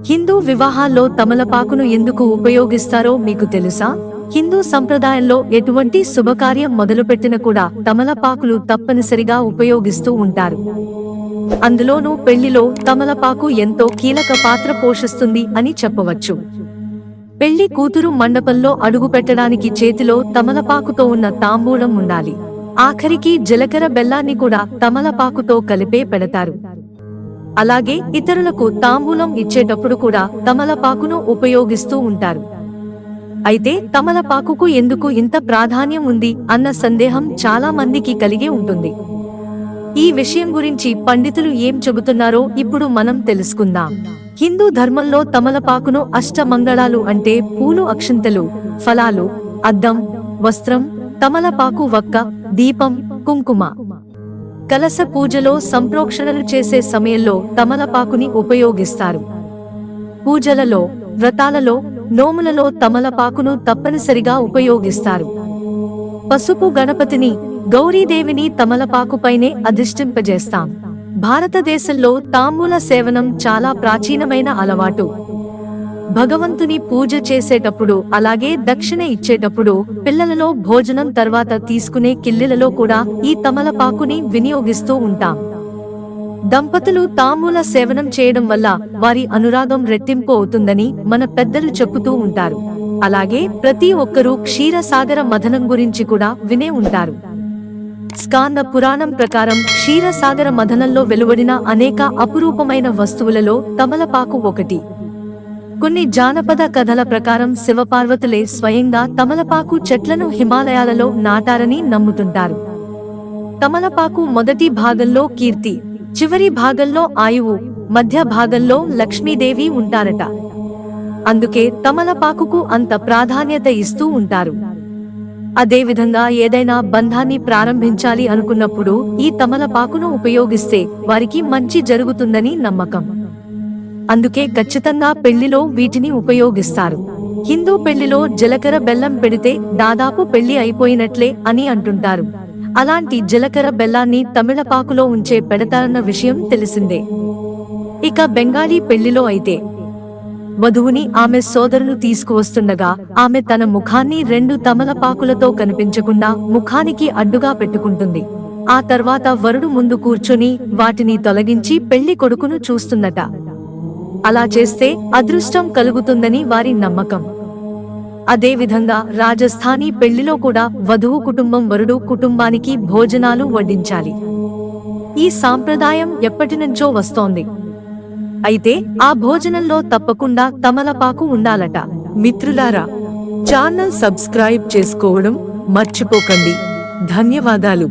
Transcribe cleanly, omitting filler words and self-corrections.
హిందూ వివాహాల్లో తమలపాకును ఎందుకు ఉపయోగిస్తారో మీకు తెలుసా? హిందూ సంప్రదాయంలో ఎటువంటి శుభకార్యం మొదలుపెట్టిన కూడా తమలపాకులు తప్పనిసరిగా ఉపయోగిస్తూ ఉంటారు. అందులోనూ పెళ్లిలో తమలపాకు ఎంతో కీలక పాత్ర పోషిస్తుంది అని చెప్పవచ్చు. పెళ్లి కూతురు మండపంలో అడుగుపెట్టడానికి చేతిలో తమలపాకుతో ఉన్న తాంబూలం ఉండాలి. ఆఖరికి జీలకర్ర బెల్లాన్ని కూడా తమలపాకుతో కలిపే పెడతారు. అలాగే ఇతరులకు తాంబూలం ఇచ్చేటప్పుడు కూడా తమలపాకును ఉపయోగిస్తూ ఉంటారు. అయితే తమలపాకుకు ఎందుకు ఇంత ప్రాధాన్యం ఉంది అన్న సందేహం చాలా మందికి కలిగి ఉంటుంది. ఈ విషయం గురించి పండితులు ఏం చెబుతున్నారో ఇప్పుడు మనం తెలుసుకుందాం. హిందూ ధర్మంలో తమలపాకును అష్టమంగళాలు అంటే పూలు, అక్షింతలు, ఫలాలు, అద్దం, వస్త్రం, తమలపాకు వక్క, దీపం, కుంకుమ, కలశ పూజలో సంప్రోక్షణలు చేసే సమయంలో తమలపాకుని ఉపయోగిస్తారు. పూజలలో, వ్రతాలలో, నోములలో తమలపాకును తప్పనిసరిగా ఉపయోగిస్తారు. పసుపు గణపతిని, గౌరీదేవిని తమలపాకుపైనే అధిష్ఠింపజేస్తాం. భారతదేశంలో తాంబూల సేవనం చాలా ప్రాచీనమైన అలవాటు. భగవంతుని పూజ చేసేటప్పుడు, అలాగే దక్షిణ ఇచ్చేటప్పుడు, పిల్లలలో భోజనం తర్వాత తీసుకునే కిల్లిలలో కూడా ఈ తమలపాకుని వినియోగిస్తూ ఉంటాం. దంపతులు తాంబూల సేవనం చేయడం వల్ల వారి అనురాగం రెట్టింపు అవుతుందని మన పెద్దలు చెప్పుతూ ఉంటారు. అలాగే ప్రతి ఒక్కరూ క్షీరసాగర మథనం గురించి కూడా వినే ఉంటారు. స్కాంద పురాణం ప్రకారం క్షీరసాగర మథనంలో వెలువడిన అనేక అపురూపమైన వస్తువులలో తమలపాకు ఒకటి. కొన్ని జానపద కథల ప్రకారం శివపార్వతులే స్వయంగా తమలపాకు చెట్లను హిమాలయాలలో నాటారని నమ్ముతుంటారు. తమలపాకు మొదటి భాగంలో కీర్తి, చివరి భాగంలో ఆయువు, మధ్య భాగంలో లక్ష్మీదేవి ఉంటారట. అందుకే తమలపాకుకు అంత ప్రాధాన్యత ఇస్తూ ఉంటారు. అదేవిధంగా ఏదైనా బంధాన్ని ప్రారంభించాలి అనుకున్నప్పుడు ఈ తమలపాకును ఉపయోగిస్తే వారికి మంచి జరుగుతుందని నమ్మకం. అందుకే ఖచ్చితంగా పెళ్లిలో వీటిని ఉపయోగిస్తారు. హిందూ పెళ్లిలో జీలకర్ర బెల్లం పెడితే దాదాపు పెళ్లి అయిపోయినట్లే అని అంటుంటారు. అలాంటి జీలకర్ర బెల్లాన్ని తమిళపాకులో ఉంచే పెడతారన్న విషయం తెలిసిందే. ఇక బెంగాలీ పెళ్లిలో అయితే వధువుని ఆమె సోదరులు తీసుకువస్తుండగా ఆమె తన ముఖాన్ని 2 తమలపాకులతో కనిపించకుండా ముఖానికి అడ్డుగా పెట్టుకుంటుంది. ఆ తర్వాత వరుడు ముందు కూర్చొని వాటిని తొలగించి పెళ్లి కొడుకును చూస్తుందట. అలా చేస్తే అదృష్టం కలుగుతుందని వారి నమ్మకం. అదేవిధంగా రాజస్థానీ పెళ్లిలో కూడా వధువు కుటుంబం వరుడు కుటుంబానికి భోజనాలు వడ్డించాలి. ఈ సాంప్రదాయం ఎప్పటినుంచో వస్తోంది. అయితే ఆ భోజనంలో తప్పకుండా తమలపాకు ఉండాలట. మిత్రులారా, ఛానల్ సబ్స్క్రైబ్ చేసుకోవడం మర్చిపోకండి. ధన్యవాదాలు.